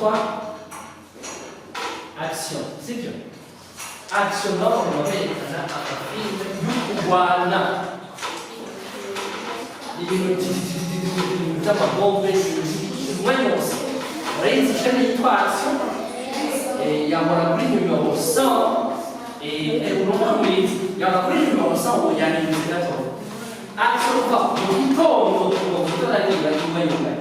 yitwa action, sibyo? Action naho baberekana amafilme y'ukurwana ibintu by'amabombe umwanya wose urayizi ishami yitwa action yahora kuri numero 100 urukumirizi yahora kuri numero 100 yaniriza gato action kuva mu gitondo mu gitondo yumva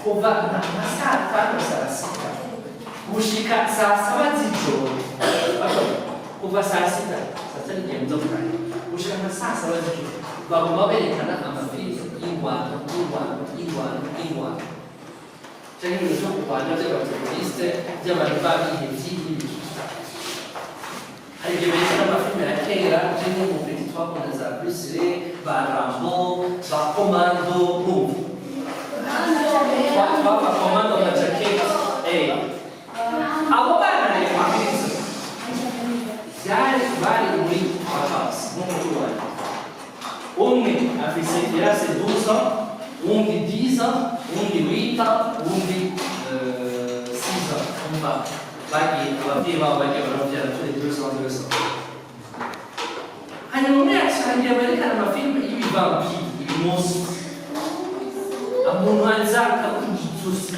kuva na saa 5 saa 6 gushika saa 7 z'ijoro kuva saa 6 saa 7 n'igihe gushika na saa 7 z'ijoro bagomba berekana amafilme y'ingwano cyangwa ibintu byo kurwanya by'abateroriste by'abantu babihebye n'ibiki hari igihe berekana amafilme ya kera cyangwa mu peti twakunda za Bruce ba Rambo ba Komando ba Komando na Jacket abo bana rero babizi bari muri Clubhouse n'umukuru wanjye umwe afise irase 12 ans undi 10 ans undi 8 ans undi 6 ans umva bagiye ababyeyi babo bagiye barabyara turi 200 hanyuma muri action berekana amafilme y'ibivampi ibimoso umuntu anzaka kugitusi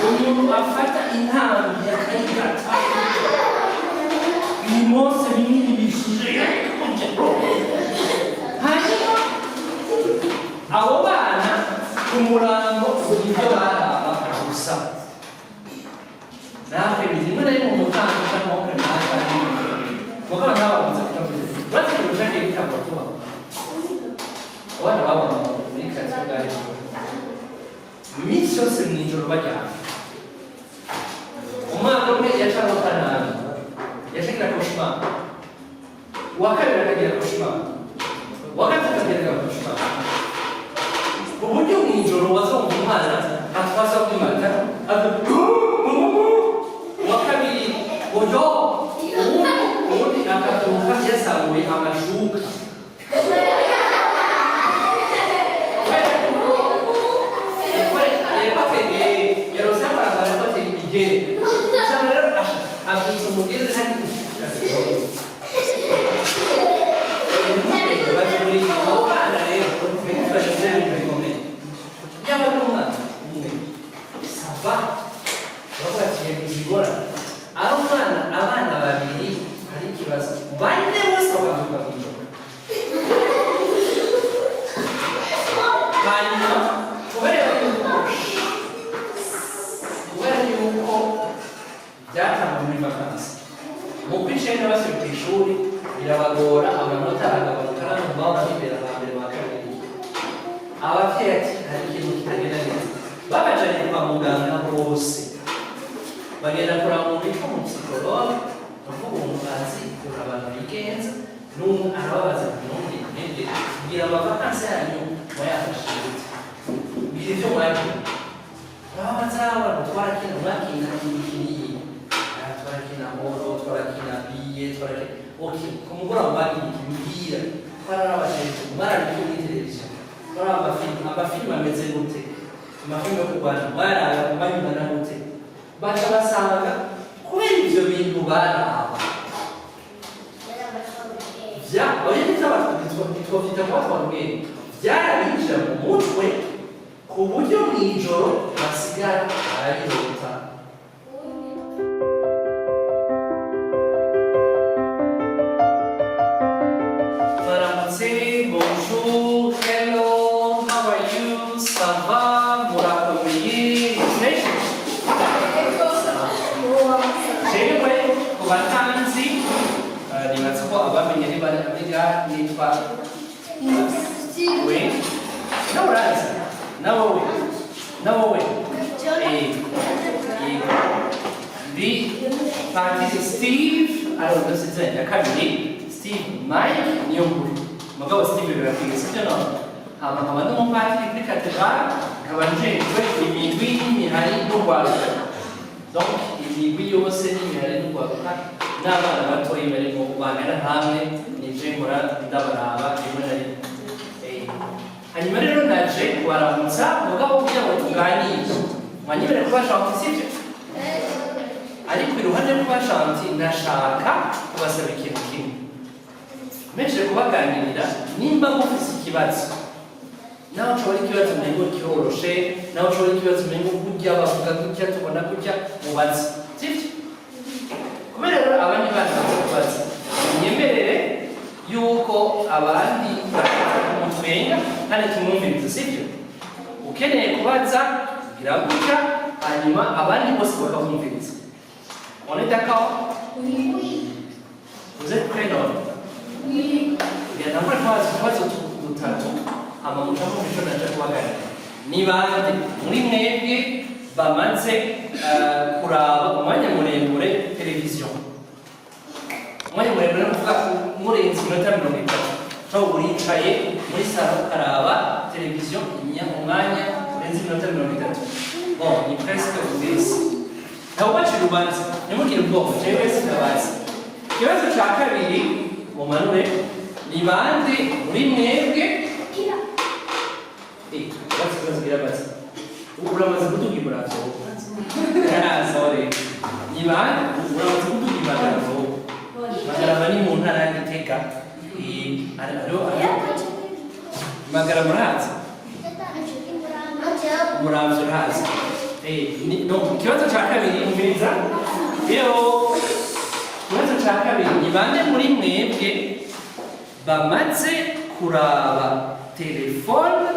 umuntu afata intambi akayigata ibimoso binini bishije hanyuma abo bana umurambo ibyo baraba gusa nawe rimwe na rimwe umutanga cyangwa ukanaka mugabo nawe ubanza kutamenya bati ushaka igitabo tuba abana babona muri kategori iminsi yose mu ijoro bajyana umwana umwe yacana nabi yashakira koshimana uwa kabiri akagira koshimana uwa gatatu akagira koshimana ku buryo mu ijoro wazumva umwana atwasa kwimata uwa kabiri uburyo ubundi akaturuka yasamuye amashuka abana babiri hari ikibazo bane bose bakavuga ku ijoro hanyuma kubera yuko byatangwa muri vakansi mu kwicenda basubiye ku ishuri birabagora amanota agabanuka hano baba bibera ba mbere ba kabiri ababyeyi ati hari ikintu kitagenda neza babajanye kwa muganga bose bagenda kuraba umuntu witwa umusipologe bavuga umuntu azi ukuntu abantu bigenza n'ubu arababaza ntundi nende kugira amavakansi yanyu mwayafashe mbwira ibyo mwagira babaza abantu twarakina mwakina imikino iyi twarakina horo twarakina biye twarakina ku mugoroba bagira imipira twararabashije mwarariko muri televiziyo twaraba amafilime ameze gute amafilime yo kurwana mwarara banyumana gute baca basanga kubera ivyo bintu baraba oya ntitwovyita kuba twabwenge vyarabinjira mu mutwe ku buryo mw'ijoro basigara bararota baramutse bonjour hello how are you ça va murakomeye jewe ku batanzi nibatse ko abamenye niba nitwa we nawe urazi nawowe ndi patiri Steve ariko ndetse ya kabiri Steve Mike niyo nkuru mugabo Steve birakwiye sibyo no nkaba n'umupatiri kuri katedrale nkaba njejwe imigwi n'imihari n'urwaruka donc imigwi yose n'imihari n'urwaruka n'abana batoyi barimo kubangana hamwe nije nkora ndabaraba rimwe na rimwe hanyuma rero naje kubaramutsa mugabo kugira ngo muganira mwanyibere kuba shanti sibyo ariko iruhande rwo kuba shanti ndashaka kubasaba ikintu kimwe meshe kubaganirira nimba mufise ikibazo nawe ushobora ikibazo umengo kiroroshe nawe ushobora ikibazo umengo kurya bavuga gutya tubona gutya mubaze sibyo kubera rero abandi bana bakubaza nyemerere yuko abandi mutwenga kandi tumwumviriza sibyo ukeneye kubaza biragutya hanyuma abandi bose bakamwumviriza on est d'accord vous êtes prêts non bien après kubaza dutatu amamuca mu bisho naje kubaganira ni bande muri mwebwe bamaze kuraba umwanya muremure televiziyo umwanya muremure uvuga murenze iminota 30 cyo uricaye muri salo ukaraba televiziyo umwanya urenze iminota 30 bon ni presque ubwese ntabwo bacira urubanza nimugire ubwoko jewe sinabazi ikibazo cya kabiri mumanure ni bande muri mwebwe basi uramaze kuduga imbaraga sorry ni bande uramaze kuduga imbaraga magarama ni mu ntara ya Gitega magara murazi muramvye urazi no ikibazo cya kabiri umviriza rero ikibazo cya kabiri ni bande muri mwebwe bamaze kuraba telefone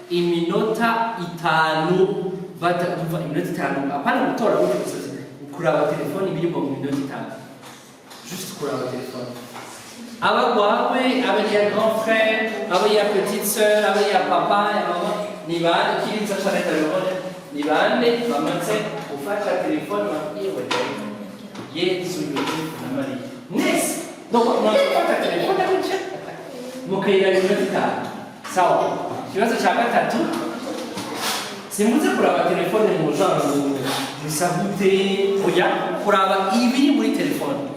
iminota 5 batumva iminota 5 apana gutora gusa kuraba telefone ibiri mu minota 5 juste kuraba telefone abagwawe abariya grand frère abariya petite sœur abariya papa ya mama ni bande kiriza cyane telefone ni bande bamaze gufata telefone bakiwe Yesu Yosefu na Maria nese donc unafata telefone gutya mukayira iminota 5 sawa ikibazo cya gatatu simbuze kuraba telefone mu genre musabute oya kuraba ibiri muri telefone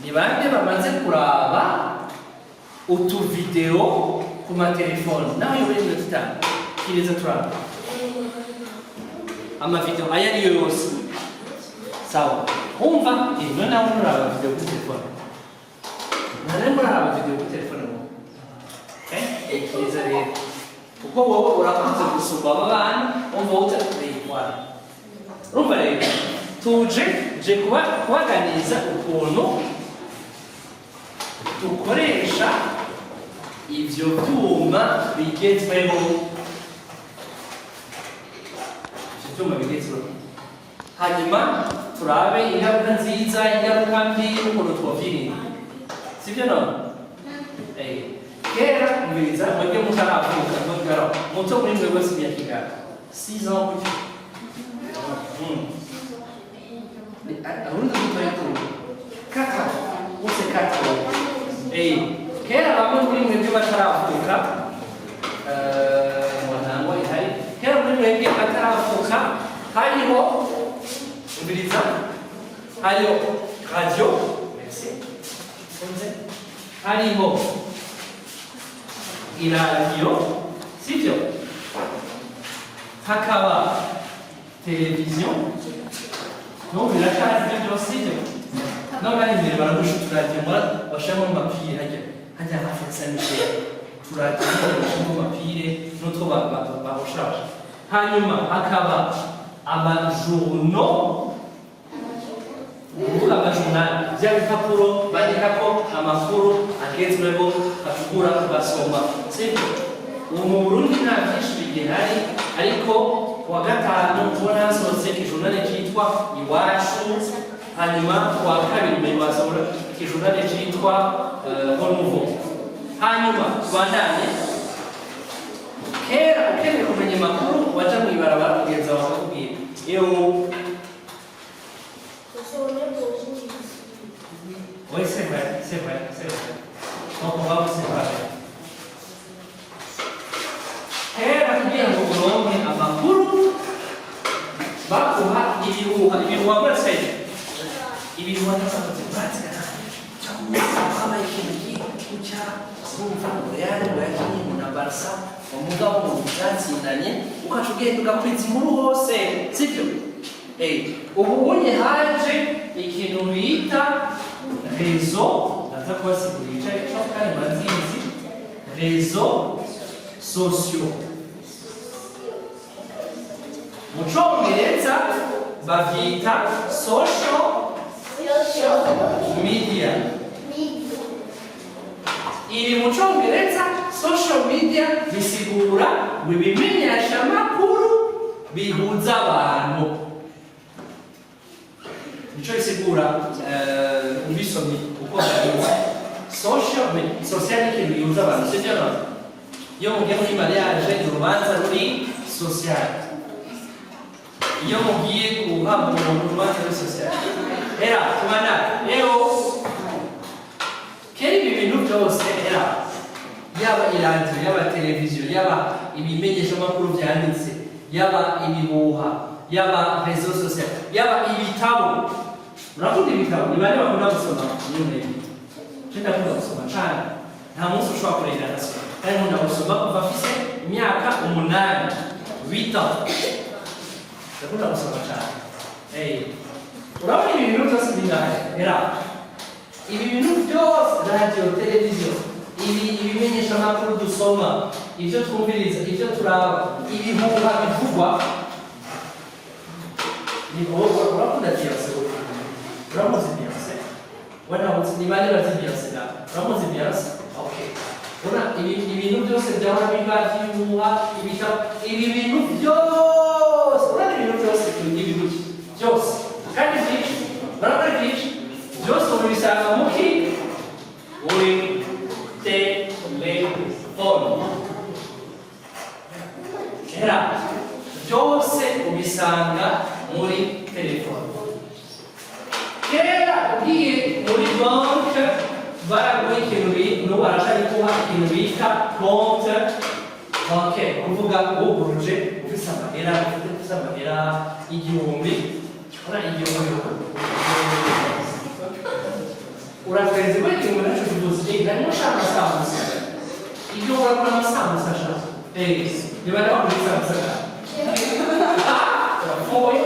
ni bande bamaze kuraba utu video ku ma telefone nawe yobere mu titana kireza turaba ama video aya niyo yose sawa umva ibyo nawe uraba video ku telefone nane muraba video ku telefone kireza rero kuko wowe urakunze gusumba abana umva utakwitwara urumva rero tuje kubaganiriza ukuntu dukoresha ivyo vyuma bigezweho hanyuma turabe ingaruka nziza ingaruka mbi n'ukuntu twovyirinda sivyo none kera umviriza mwebwe mutaravuka mbabwira muto muri mwe wese imyaka ingana 6 ans gutyo arundi mutoya kuri 4 ans use 4 ans kera bamwe muri mwebwe bataravuka mwanango ihari kera muri mwebwe bataravuka hariho umviriza hariho radio merci hariho iradiyo sivyo hakaba televiziyo no birashaka ibyo sivyo no bari imbere baragusha turadiyo bashamo mapire hajya hafi ya sanite turadiyo bashamo mapire n'utwo bahoshasha hanyuma hakaba amajourno uvuga amajurnali bya bipapuro bandikako amakuru agezweho ashobora kubasoma sibyo ubu mu Burundi nta byinshi bigihari ariko kuwa gatanu tubona hasohotse ikijurnali cyitwa Iwacu hanyuma kuwa kabiri mbere basohora ikijurnali cyitwa Honuvo hanyuma tubandanye kera ukeneye kumenya amakuru waja mu ibarabara kugenza bakakubwira Oui, c'est vrai. Donc on va vous séparer. Kera kugira ngo uronke amakuru bakuha ibihuha mwese ibihuha n'abakozi bwatsika habaye ikintu gutya urumva ngo Real ngo yakinnye na Barca umugabo mu byatsindanye ukaca ugenda ugakwiza inkuru hose sibyo ubu bunye haje ikintu bita rezo atakubasigurira icyo kandi bazizi rezo sosiyo mu cyongereza bavyita social media. Iri mu cyongereza social media bisigura bimenyesha amakuru bihuza abantu. Nico bisigura ubisomye uko babivuga. Social ikintu bihuza abantu sibyo no? Iyo mugiye muri mariage urubanza ruri social. Iyo mugiye guhabwa umuntu urubanza ruri social. Era tumana leo keri ibintu byose era yaba iradiyo yaba televiziyo yaba ibimenyesha makuru byanditse yaba ibihuha yaba rezo social yaba ibitabo muravuga ibitabo ni bane bakunda gusoma nyine cyenda kunda gusoma cyane nta munsi ushobora kurengera gasoma kandi nkunda gusoma kuva afise imyaka 8 ndakunda gusoma cyane urabona ibintu byose bingahe era ibi bintu byose radio televiziyo ibimenyesha makuru dusoma ibyo twumviriza ibyo turaba ibihuha bivugwa ni wowe urakunda Beyonce uramuzi Beyonce wana ni bane bazi Beyonce na uramuzi Beyonce okay una ibintu byose byaba bibazi ibihuha ibitabo ibi bintu byose urabona ibintu byose ibihuha byose kandi byinshi urabona byinshi byose ubisanga muki uri telefone era byose ubisanga muri telefone kera ugiye muri banke baraguha ikintu barashaka kuha ikintu bita konte banke kuvuga uguruje ufise amahera igihumbi urakwezi igihe nacho kivuze ndani mushaka samusa ibyo urakora amasamusa shaka niba nabakuza samusa foi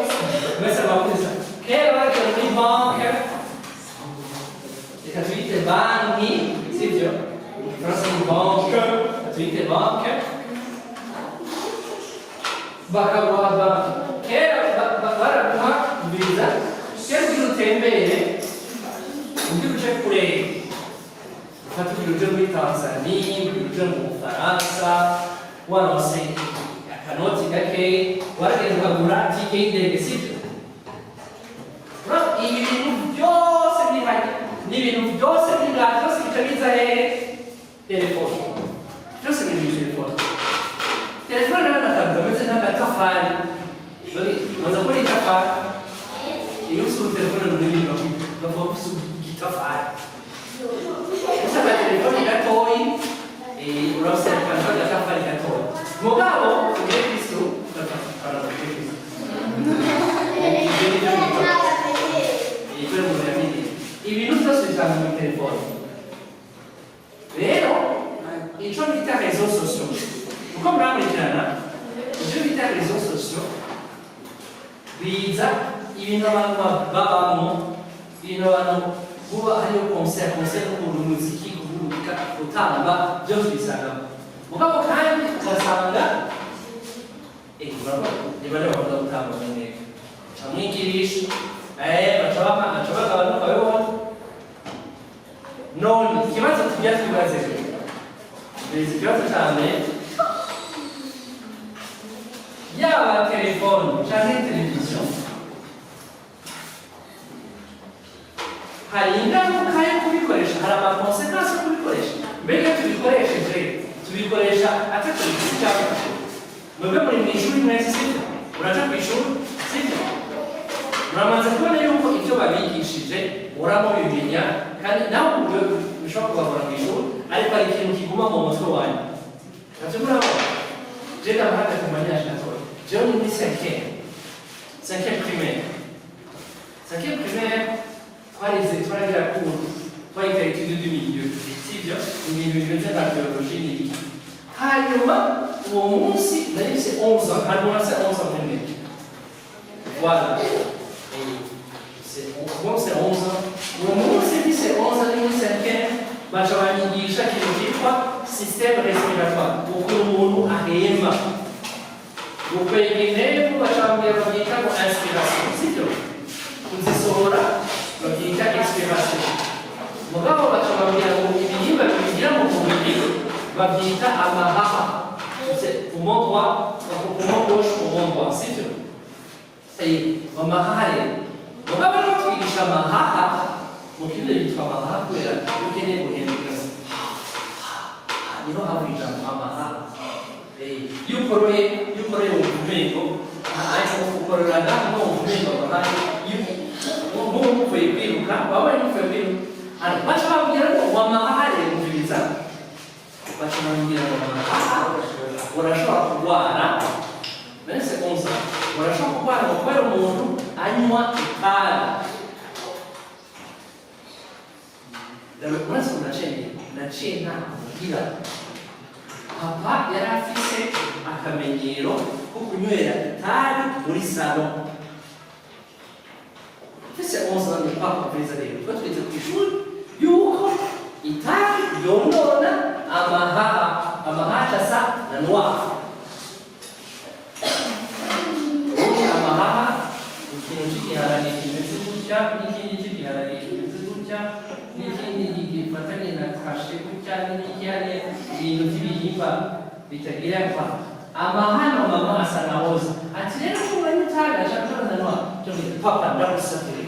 mas abakuza kera muri banke ikatwite banki sivyo Fransa ni banke ikatwite banke bakaguha banki kera baraguha visa kera ugira utembere ugira uje kureba ufata ugira uje muri Tanzania ugira uje mu Bufaransa waronse akanoti gake waragenda ukagura tike y'indege sibyo ibi bintu byose bihari n'ibintu byose by'ingaha byose bica biza hehe telefone byose biri muri telefone nayo nakavuga ameze nk'agatafari maze gukora itafari iyo usura telefone runini bavuga ko usura igitafari gusa agatelefone gatoyi urabona ko agatafari gatoyi mugabo ugiye kristo ibintu byose bisanga muri telefone rero icyo bita rezo sosiyo uko murakurikirana ibyo bita rezo sosiyo biza ibintu abantu babamo ibintu abantu kuba hariyo concert ukuntu umuziki kuvuga gutamba byose bisangamo mugabo kandi ugasanga niba rero bakunda gutamba nyine amwigirisha baca abantu bakabibona none ikibazo tujya twibaze bizi ikibazo cyane yaba telefone cyangwa televiziyo hari ingaruka yo kubikoresha hari amakonsekansi yo kubikoresha mbega tubikoresha atatu bifite cyangwa mwebwe muri mu ishuri mwese sibyo uraca ku ishuri sibyo muramaze kubona yuko ibyo babigishije uramubimenya kandi nawe ubwo bishobora kubavura mu ishuri ariko hari ikintu kiguma mu mutwe wanyu ati murabona je ndabahagaze ku manyasha natoya jewe ni muri cinquième primaire twarize turagira cours twahita etude du milieu sibyo ibintu bimeze nka biologie n'ibiki hanyuma uwo munsi nahise 11 ans hanyuma nase 11 ans muri voilà bon c'est 11 ans uwo munsi bise 11 ans ni muri 5e baca banyigisha ikintu cyitwa système respiratoire ukuntu umuntu ahema ukwega intego bacambira babyita ngo inspiration sibyo kuzisohora babyita expiration mugabo bacambira ngo ibihimba bigira mu mubiri babyita amahaha poumon droit poumon gauche poumon droit sibyo amahaha rero mugabo no twigisha amahaha mu kigo yitwa amahaha kubera ukeneye guhembwa niho haba ijambo amahaha iyo ukoroye umumeko ariko ukororana n'umumeko nk'uvuye kwiruka waba uri muvuye kwiruka baca babwira ngo wamahare mubiriza baca babwira ngo wamahare urashobora kurwara mbese onza urashobora kurwara ngo kubera umuntu anywa itabi uretse ko naciye nta kugira papa yari afise akamenyero ko kunywera itabi muri salo fise 11 ans ni papa perezida rero tuba twize ku ishuri yuko itabi yonona amahaha asa na noir amahaha ikintu cy'igiharage kimeze gutya n'ikindi cy'igiharage kimeze gutya n'ikindi gifatanye na kashe gutya n'ikihariye ibintu by'ibihimba bitagira kwa amahano mama asa na roza ati rero kuba n'itabi ashaka na noir cyo papa ndagusafira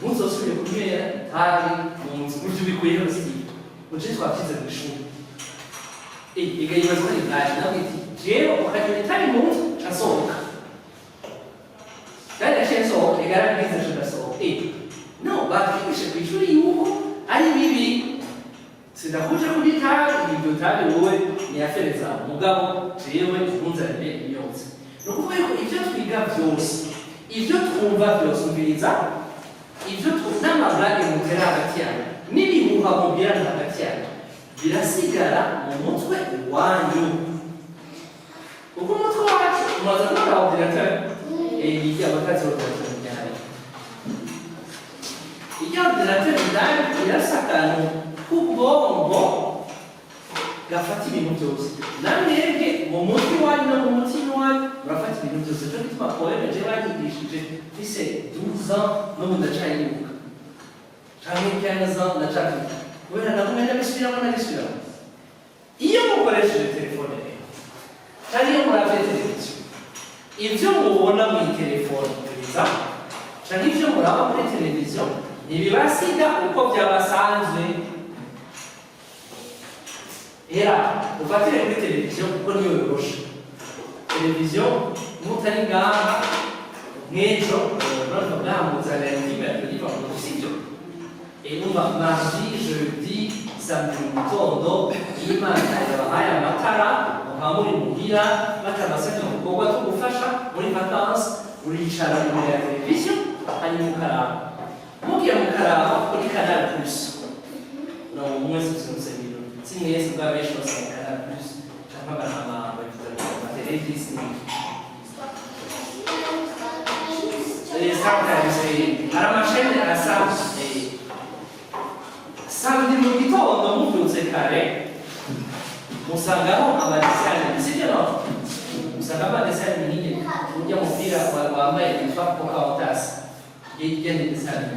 muzosubire kunywera itabi mu nzu buryo bikwiye hose uje twabyize mu ishuri igayibaza ko itabi nawe iti rero ukagira itabi mu nzu asohoka kandi yaciye asohoka igaragaza aje asohoka no batwigishe ku ishuri yuko ari bibi sidakuje kuri itabi iryo tabi wowe niyafere zawe mugabo jewe ntunzanire imyotsi ni ukuvuga yuko ibyo twiga byose ibyo twumva byose umviriza ibyo n'amablage mutera hagati yawe n'ibihuha mubwirana hagati yawe birasigara mu mutwe wanyu kuko umutwe wacu umaze kubona ordinateur igihe abakazi ordinateur cyane igihe ordinateur ndani irasakana k'ubwonko gafata ibintu byose namwebwe mu mutwe wanyu no mu mutima wanyu murafata ibintu byose cyo gituma poeme je banyigishije fise 12 ans no ndacayibuka cyane 15 ans ndacayibuka kubera nagumye ndabisubiramo iyo mukoresheje telefone rero cyane iyo muravye televiziyo ibyo mubona mu telefone biza cyane ibyo muraba muri televiziyo ntibibasiga uko byabasanzwe era ufatire kuri televiziyo kuko niyo yoroshe televiziyo mutari ngaha nk'ejo urabona bwamuzanira imibare yiva mu sibyo umva mardi jeudi samedi mu gitondo imana yabahaye amatara mukaba muri muhira batabasabye mu gikorwa cyo gufasha muri vacances uricara imbere ya televiziyo hanyuma ukaraba mugiye mukaraba kuri canal plus no mwese musemiro simwese bwabenshi basanga canal plus cyangwa barama televiziyo sometimes hari amasheni asa samedi mu gitondo mubyutse kare musangaho abadesani sibyo no musanga abadesani nyine ujya mupira wambaye yitwa Pocahontas yigende desani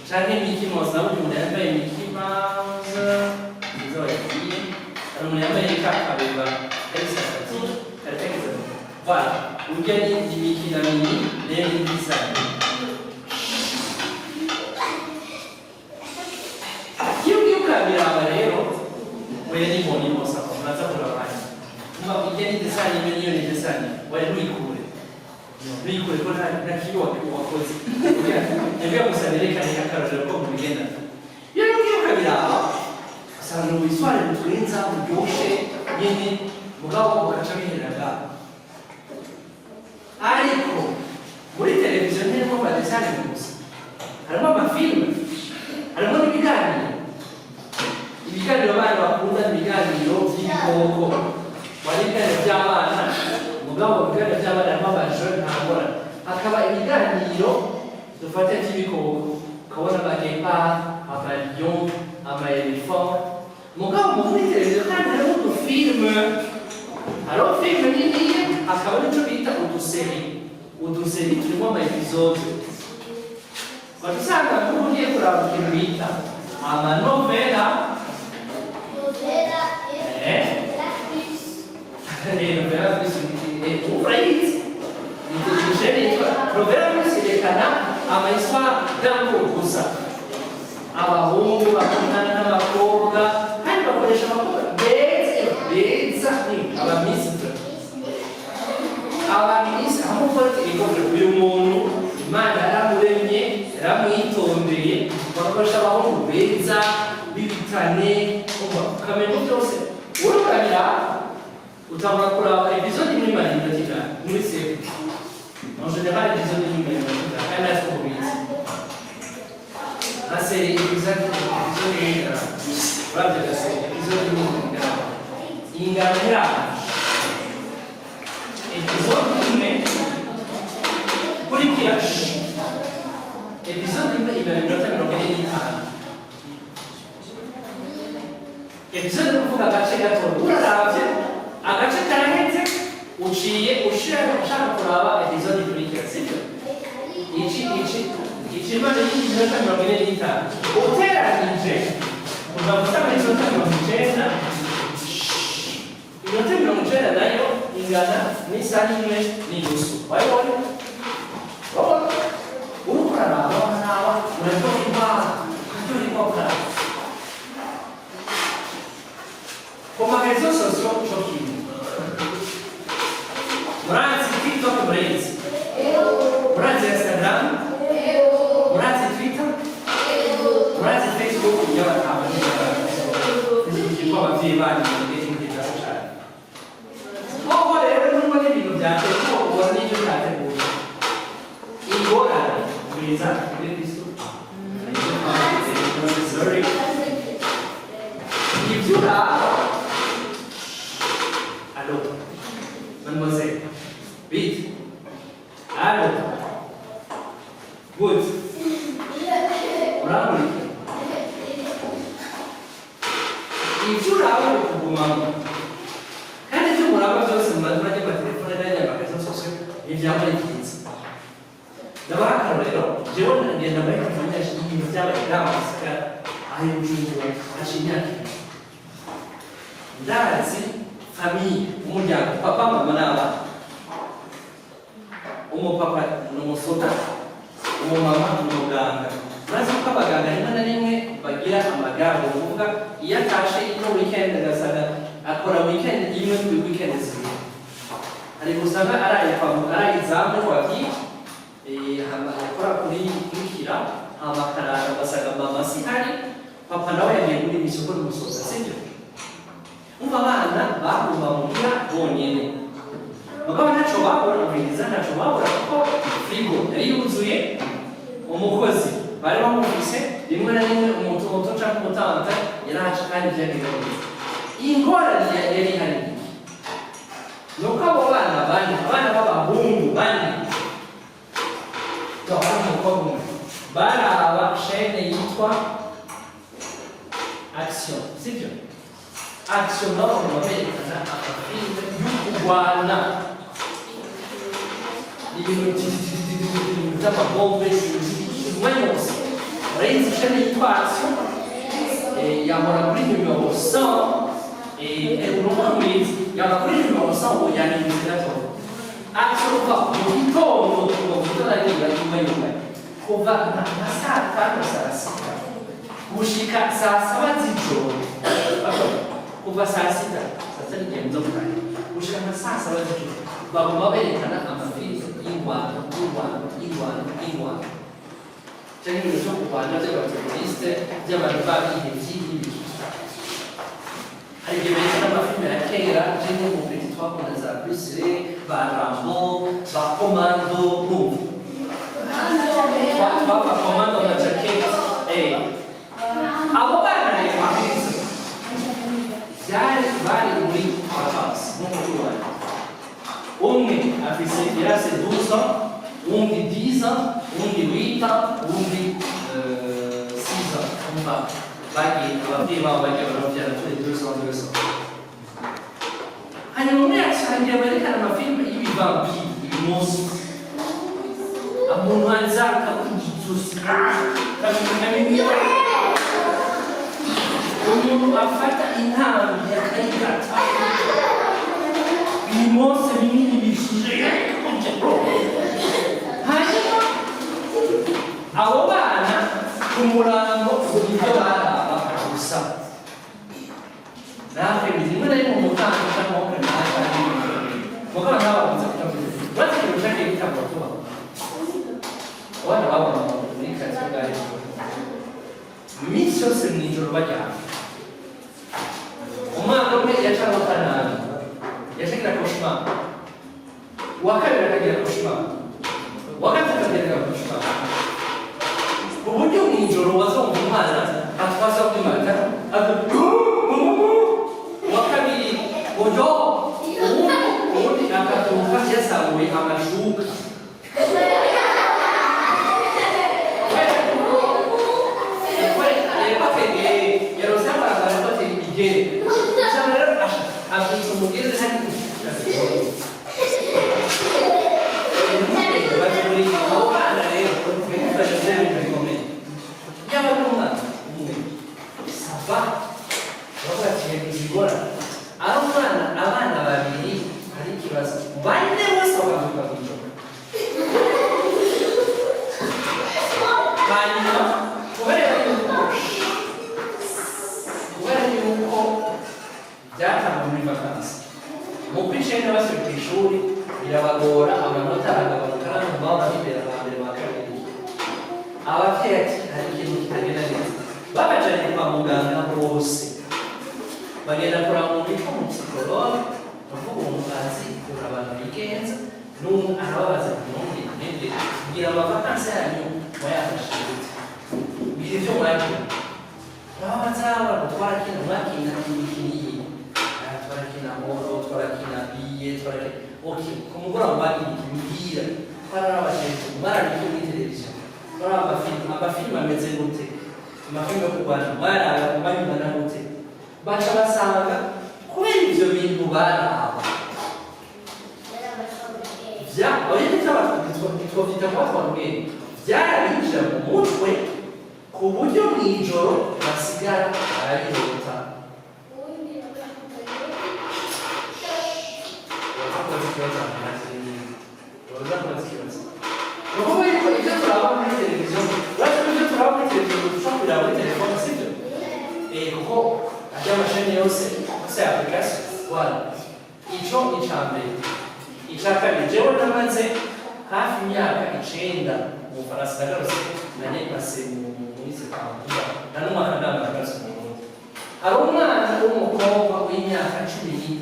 cyane Mickey Mouse nawe umuntu yambaye Mickey Mouse izo yagiye hari umuntu yambaye kakabeba karisa kati karekeza voilà ujya ni Mickey na Minnie rero ni desani biraba rero wewe ni boni mosa unaanza kulawanya kama ugeni desani milioni desani wewe nikuwe nikuwe kuna na kiwa wakozi ndio kusameleka ni kakaro kwa mugenda yero kiyo kabiraba asanga wiswale mutwenza uryoshe nyine mugabo ukacabiheraga ariko muri televiziyo nimo badesani gusa harimo amafilme harimo ibikoko wari ibigane by'abana umugabo ibigane by'abana harimo amajoro ntangora hakaba ibiganiro dufata by'ibikoko ukabona amagepa amalion amaelefant mugabo muri televiziyo kandi hariho udufilime hariho filime niniya hakaba n'icyo bita uduseri turimo amaepizode usanga nk'ubu ugiye kuraba ikintu bita amanovela novela urayizi novela yerekana amahistoire d'amour gusa abahungu bakundana n'abakobwa kandi bakoresha abakobwa beza abamisitiri amufata ibikorwa uyu muntu imana yaramuremye yaramwitondeye bakoresha abahungu beza b'ibitane ukamenya byose urukanira utangwa kuraba episode imwe imara iminota itanu muri sefu en général episode imwe imara iminota itanu kandi natwe tubizi nka seri episode y'ingara uravye gase episode y'ingara ingara iraba episode imwe kurikira episode imwe imara iminota 45 episode kuvuga agace gato uraravye agace karaheze uciye ushaka kuraba episode ikurikira sibyo ikimaze y'iminota 45 uteranije kuva gusanga iminota 90 iminota 90 nayo ingana n'isaha imwe n'inusu wabibona uriko uraraba uraryoherwa ukaraba ku marezo sosiyo cyo kimwe murazi TikTok murayizi murazi Instagram murazi Twitter murazi Facebook y'ababyeyi banyu bagenda cyane aho rero n'ubwo n'ibintu byateguwe ubona n'ibyo byateguwe ingorane bwiza kuri Kristo ibyo Mademoiselle, vite. Allô. Good. Bravo. Ibyo uraho kugumamo. Kandi ibyo muraba byose murajya kwa telefone n'aya magazo sose ibyaba ikinze. Ndabaha akarorero, jewe ngenda muri kafanya ibintu byaba iramutse ayo ujunjura ashinyaki. Ndazi famille umuryango papa mama n'abana umupapa n'umusoda umumama n'umuganga urazi ko abaganga rimwe na rimwe bagira amagare uvuga iyo atashe ino weekend agasaga akora weekend imwe kuri weekend zibiri hari gusanga arayizamu wabyi akora kuri kira amakarara basaga mama si hari papa nawe yagiye muri misoko n'umusoda sibyo umva abana bagomba muhira bonyene mugabo ntacyo babura ubwiza ntacyo babura kuko frigo yari yuzuye umukozi bari bamufise rimwe na rimwe umuntu muto cyangwa umutanta yarahaca kandi byagenda neza iyi ngorane yari ihari nuko abo bana b'abahungu bane umukobwa umwe baraba shene yitwa action sibyo action no baberekana amafilime y'ukurwana ibintu by'amabombe umwanya wose urayizi ishami yitwa action yahora kuri nimero 100 urumva mwiza yahora kuri nimero 100 ubu yangiritse gato action uva mu gitondo tutaragira nyuma kuva nka saa 5 saa 6 gushika saa 7 z'ijoro kuva saa 6 saa 7 ngenzo kare gushika nka saa 7 z'ijoro bagomba berekana amafilime y'ingwano cyangwa ibintu byo kurwana by'abateroriste by'abantu babihe by'ibiki hari igihe berekana amafilime ya kera cyangwa mu bintu twakunda za Bruce ba Rambo ba Komando baba Komando na Jacket abo bana rero bari muri bagiye ababyeyi babo bagiye barabyara turi 200 hanyuma umwe yasangiye berekana amafilime y'ibivampiri ibimonsi umuntu anzaka kugizusi kamenya umuntu afata intambi akayigata ibimonsi binini bishije hanyuma abo bana ku murango ibyo baraba gusa natwe bizimwe na rimwe umutanga cyangwa mukaba ntabakunze kutavuga bategereje ushaka igitabo tuba abana babona muri karitsiye bwari iminsi yose mu ijoro bajyana umwana umwe yacaga nabi yashagira koshimana uwa kabiri akagira koshimana uwa gatatu akagira koshimana ku buryo mu ijoro wazumva umwana atwaza kwimata uwa kabiri uburyo ubundi akaturuka yasamuye amashuka abana babiri hari ikibazo bane bose bakavuga ku ijoro hanyuma kubera yuko byatangwa muri vakansi mu kwicaye n'abasore ku ishuri birabagora amanota aragabanuka n'abantu baba b'imbere ba mbere ba kabiri ababyeyi ati hari ikintu kitagenda neza babajyanye kwa muganga bose bagenda kuraba umuntu witwa umupsikologe uvuga umuntu azi kuvura abantu bigenza n'umuntu arababaza ati ntumbwire kugira amavakansi yanyu mwayafashe gute bihe byo mwakina urababaza abantu twarakina mwakina imikino iyi twarakina moro twarakina biye twarakina okay ku mugoroba mwakina imipira twararabashije mwarabike muri televiziyo twaraba amafilime ameze gute amafilime yo kurwana mwaraba mubanyumana gute baca basanga kubera ibyo bintu baraba twabyita kuba twabwenge byarabinjira mu mutwe ku buryo mu ijoro basigara barabirota nukuvuga yuko ibyo turaba muri televiziyo uretse ibyo turaba muri televiziyo dushobora kureba muri telefone sibyo kuko ajya amashami yose application wala ico icambere icya kabiri jewe namaze hafi imyaka 9 mu Faransa ndagarutse nanye base muri September na n'umwaka ndagarutse mu Burundi hari umwana w'umukobwa w'imyaka 13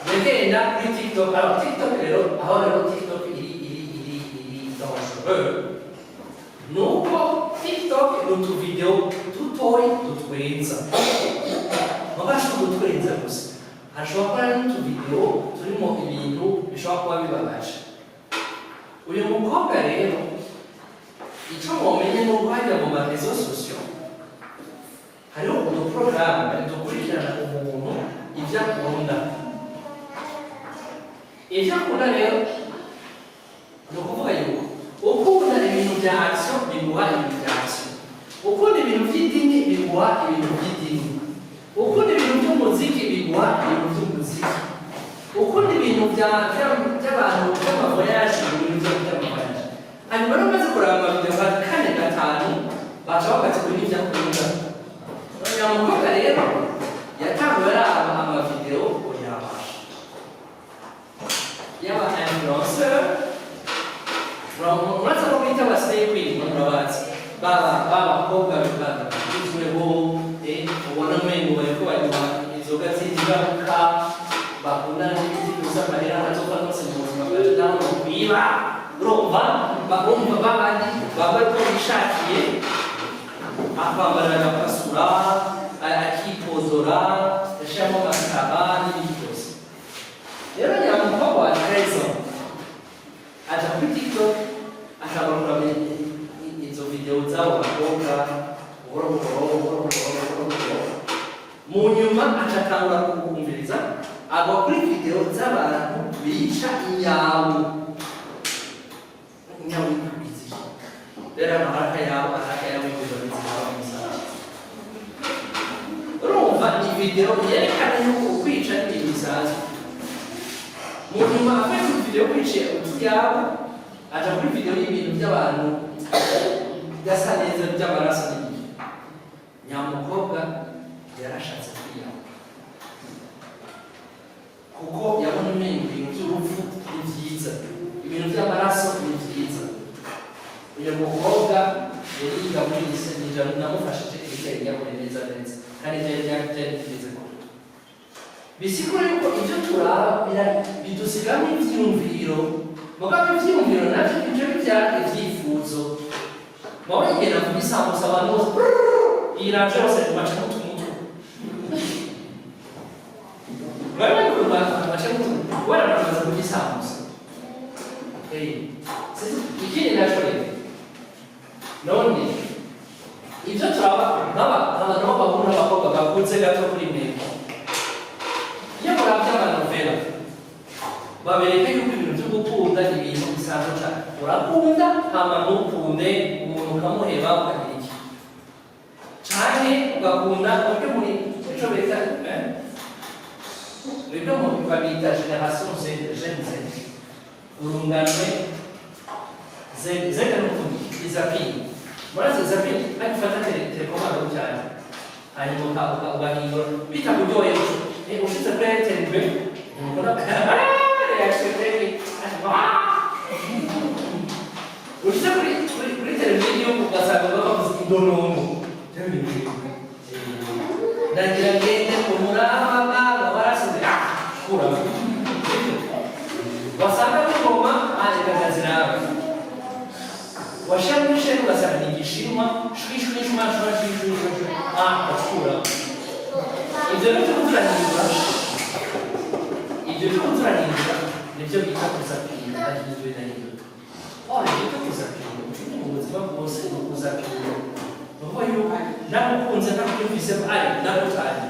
yagenda kuri TikTok alors TikTok rero aho rero TikTok iri dangereux nuko TikTok n'utu video tutoyi dutwenza mabasha gutwenza gusa ashobora kuba n'utu video turimo ibintu bishobora kuba bibabaje uyu mukobwa rero icyo mumenye ni uko hajya mu marezo sosiyo hariho uduporogaramu dukurikirana umuntu ibyo akunda rero ni ukuvuga yuko ukunda ibintu bya action biguha ibintu bya action ukunda ibintu by'idini biguha ibintu by'idini ukunda ibintu by'umuziki biguha ibintu by'umuziki ukunda ibintu by'abantu by'amavoyaje ibintu by'amavoyaje hanyuma rero umaze kureba amavideo nka 4-5 baca bagati kuri ibyo akunda uyu mukobwa rero yatanguye araba amavideo yaba influencer uretse ko bita abasitari kwinjira murabazi b'abakobwa bagizweho ubona umengo bariko banywa inzoga z'ingaruka bakundana n'ibiti gusa amahera ntazoka nose mu buzima bwaje naho no kwiba urumva bagomba babandi baba ariko bishakiye akwambara agapasura akipozora yashiramo amasaba n'ibindi byose rero nyamukobwa wa 13 aja kuri TikTok akabarura abakobwa buhoro buhoro mu nyuma acatangura kukumviriza agwa kuri video z'abantu bica inyamu y'ikwizi rero amaraka yabo y'ibyo bizaba bisaba urumva ni video yerekana yuko kwica ibintu bisanzwe mu nyuma avuye kuri video kwica ibyabo aja kuri video y'ibintu by'abantu gasa neza by'amaraso n'igihe nyamukobwa yarashatse kwiyahura kuko yabona ibintu by'urupfu ni byiza ibintu by'amaraso ni byiza uyu mukobwa yari yiga muri lise nijoro namufashije ibijyanye n'iyahura neza kandi byari bigeze kure bisigura yuko ibyo turaba bidusigamo ibyiyumviro mugabo ibyiyumviro nabyo ibyo bibyara ibyifuzo mabona igenda ku gisambusa abantu bose iranje bose baca n'utumutu bari kurwana baca n'utumutu kubera bamaze ku gisambusa ikindi nacyo rero none ibyo turaba abantu b'abahungu n'abakobwa bakunze gato kuri mwebwe iyo murabye amanovela babereka yuko ibintu byo gukunda ibintu bisanzwe cyane urakunda hama ntukunde umuntu ukamuheba ukagira iki cyane ugakunda uburyo muri icyo bita ibyo mu babita generation Z urunganwe zeka n'ukundi izapini murazi izapini ariko ufata telekomanda cyane hanyuma ugahindura bitakuryoye ushitse kuri interinete ukora ushyize kuri televiziyo ugasanga bavuze indonongo ndagira ngende umuraba barasize kura wasanga n'ingoma ahagaze nawe washamije ugasanga ni igishinwa shwishwishwa akura ibyo byo kuturanyiriza nibyo bita kuzapira ahindwe na hindwe bita kuzapira mu buzima bwose ni kuzapira nuko yuko namukunze nakumvisemo ari nagutanye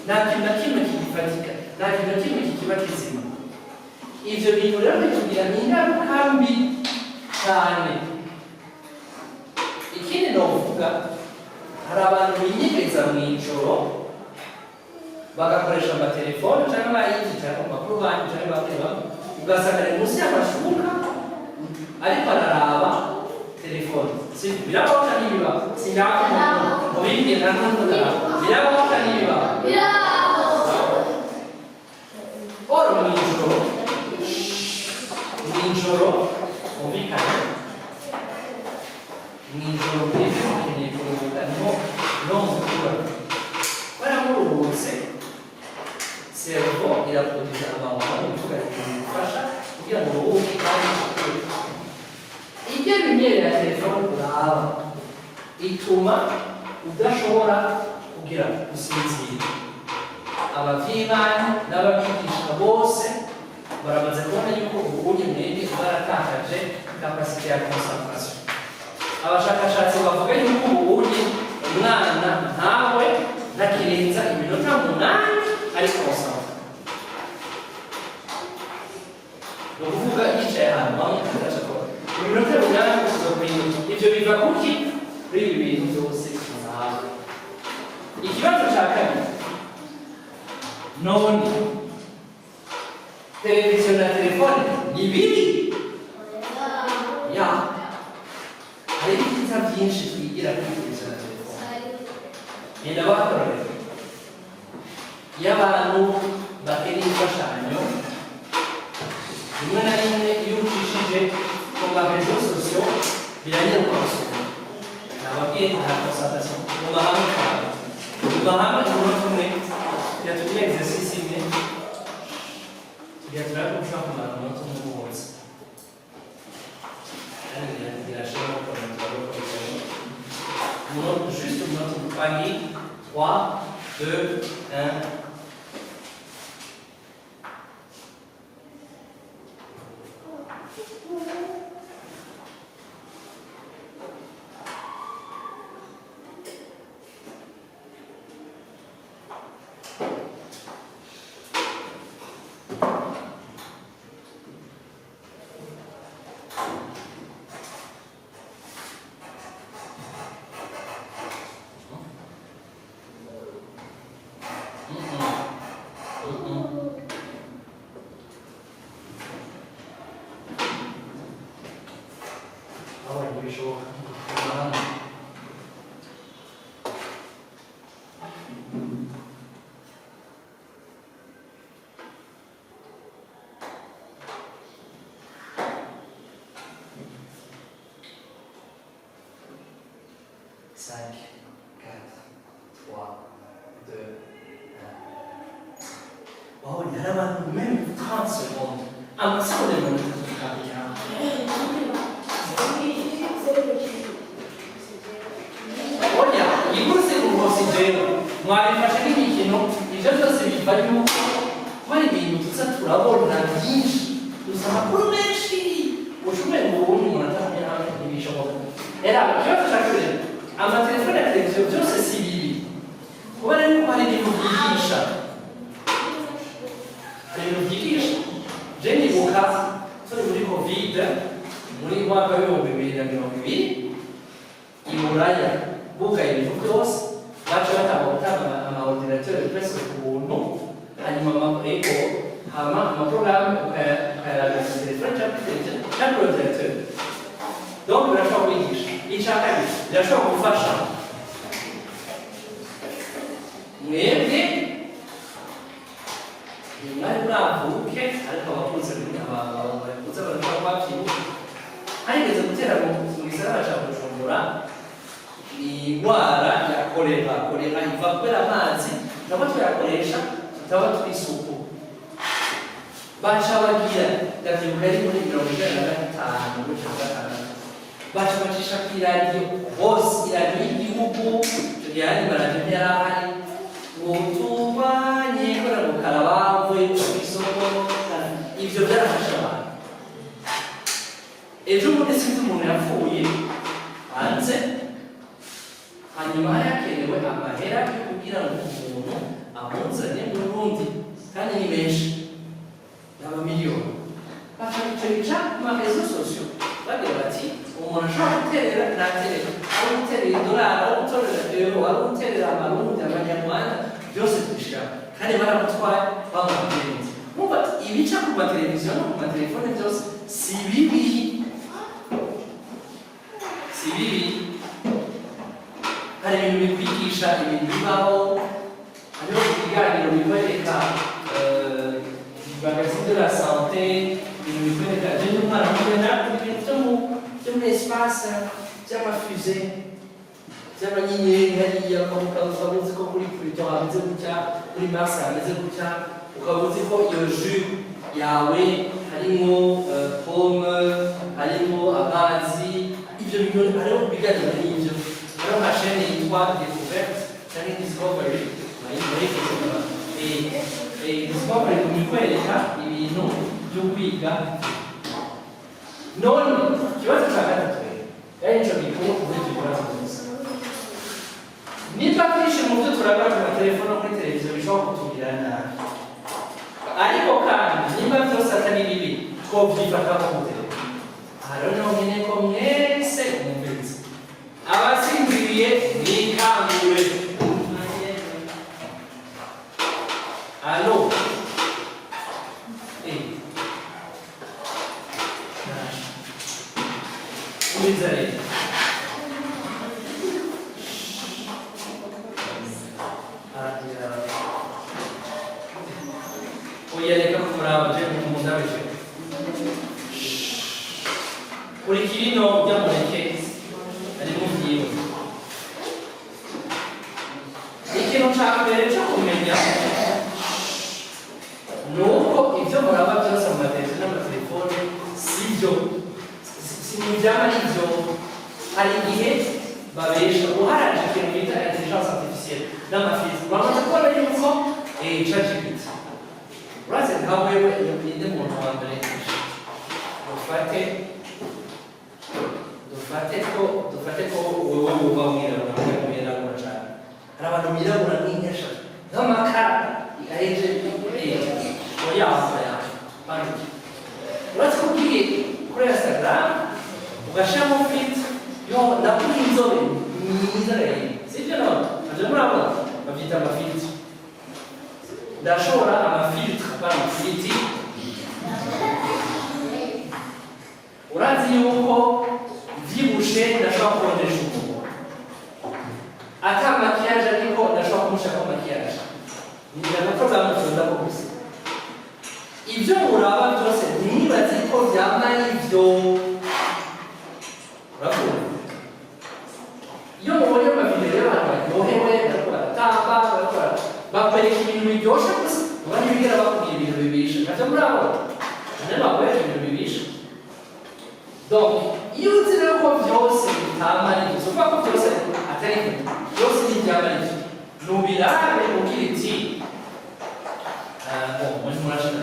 nta kintu na kimwe kigifatika nta kintu na kimwe kikiba kizima ibyo bintu rero bitugira ingaruka mbi cyane ikindi ni ukuvuga hari abantu binyegeza mu ijoro bagakoresha amatelefone cyangwa amayinite cyangwa amakuru banki cyangwa bareba ugasanga ari munsi y'amashuka ariko araraba telefone birabaho n'ibiba singaho mu bindi nta n'undi birabaho n'ibiba oro mu ijoro mubikane mu ijoro mbese ukeneye kuruhuka niho mukura baramuruhutse servo iraproduza amahoro ivuga ifasha kugira ngo uruhuke kandi ukure ibyo binyeri ya telefone uraba ituma udashobora kugira gusinzira abavyeyi banyu n'ababigisha bose baramaze kubona yuko ubugunye mwebwe baratakaje kapasite ya concentration abashakashatsi bavuga yuko ubugunye umwana ntawe ntakirenza iminota 8 ari concentre ni ukuvuga yicaye ahantu hamwe agacakora iminota 8 gusa kurinda ibyo biva kuki kuri ibi bintu byose tuzahabwa ikibazo cya kabiri none televiziyo na telefone ni bibi ya hari ibyiza byinshi twigira kuri televiziyo na telefone ngenda bakorera iyo abantu bakeneye imfashanyo rimwe na rimwe iyo ucishije ku marezo sosiyo birangira ukabasura nababwiye nta concentration mu mahanga cyane mu mahanga umunota umwe tugira exercice imwe tugira kurushaho kumara umunota umwe wose kandi birashobora gukora umunota juste umunota upagi 3, 2, 1 abonye ibishoboka cinq, quatre, trois, deux, un. Wow, il y a là même 30 secondes. Ah, mais ça, on est bon. Olha, e você não considera uma área que não e já você me vai no vai bem tu satura volta diz tu sabe por mês o chuva é bom não tá me me chamou era já já que a matéria foi a televisão já se civil agora não vale de notícia a notícia gente o caso foi o Covid muri wa ba yo bebida no bibiri e muraya buca ibintu byose baca batanga amaordinateur presque ku buntu hanyuma ego hama amaporogaramu ukayaraga ku telefone cyangwa ordinateur donc birashobora kwigisha icya kabiri birashobora gufasha mwebwe mwari mwavuke ariko abakunze abakunze barashobora kubabyibuha harigeze gutera mu gisagara cya Bujumbura indwara ya kolera iva kubera amazi tutaba tuyakoresha tutaba twisuku baca bagira ndavyibuka ari muri 1995 muri 1996 baca bacisha kw'iradiyo hose iradiyo y'igihugu yari baradiyo yarahari ngo tubanye kora gukaraba mvuye kw'isoko ivyo byarafasha abantu ejo bundi sinzi umuntu yapfuye hanze hanyuma yakenewe amahera yo kugira ngo umuntu amuzane mu Burundi kandi ni menshi n'amamiliyoni bakabiturica ku marezo sosiyo bagira bati umuntu ashobora guterera naterera ari guterera idolari ari gutorera euro ari guterera amarundi amanyarwanda byose tubishira kandi baramutwaye bamugenzi mwumva ibica ku mateleviziyo no ku matelefone byose si bibi hari ibintu bikwigisha ibintu bibaho hariho ibiganiro bikwereka magazine de la santé ibintu bikwereka agenda umwana mubona ibintu byo muri espace by'amafuse by'amanyenyeri hariya ukaba uzi ko kuri Pluton hameze gutya kuri Mars hameze gutya ukaba uzi ko iyo jus yawe harimo pomme harimo amazi ibyo bintu hariho ibiganiro n'ibyo hariho nka chaîne yitwa Découverte cyangwa Discovery Discovery kumikwereka ibintu byo kwiga none ikibazo cya gatatu yari nicyo gikuru kuri icyo kibazo gusa niba twinshi mu byo turabona ku matelefone no kuri televiziyo bishobora kutugirira nabi ariko kandi niba byose atari bibi twobyifata ku telefone aha rero niho nkeneye ko mwese mwumviriza abasinziriye mwikangure alo umviriza rero uyareka kumuraba je kumudabije kuri kirino byamureke ari mu byiwe ikintu cya mbere cyo kumenya nuko ibyo muraba byose mu mateleviziyo n'amatelefone sibyo simujyana n'ibyo hari igihe babesha uharanje ikintu bita intelligence artificielle n'amafiltre bamaze kubona yuko ChatGPT uraze nka wewe iyo inde muntu wa mbere dufate ko wewe uba mwirabura cyane hari abantu birabura nk'inyesha nk'amakara aheje oya uraze ko ugiye kuri Instagram ugashyiramo filtre yo ndakuri inzobe myiza rero sibyo none nabyo murabona babyita amafiltre ndashobora amafiltre bamufiti urazi yuko muraba byose ntibaze ko byaba ari ibyo urabona iyo mubonye amavideo y'abantu baryohewe bariko baratamba bariko bakwereka ibintu biryoshye gusa uba ntibigera bakubwira ibintu bibisha navyo murabona nane bakwereka ibintu bibisha donc iyo uzi rero ko byose bitama ari ibyo uvuga ko byose atari ibyo byose ni ibyaba ari ibyo nubirabe ugira iti muri murashaka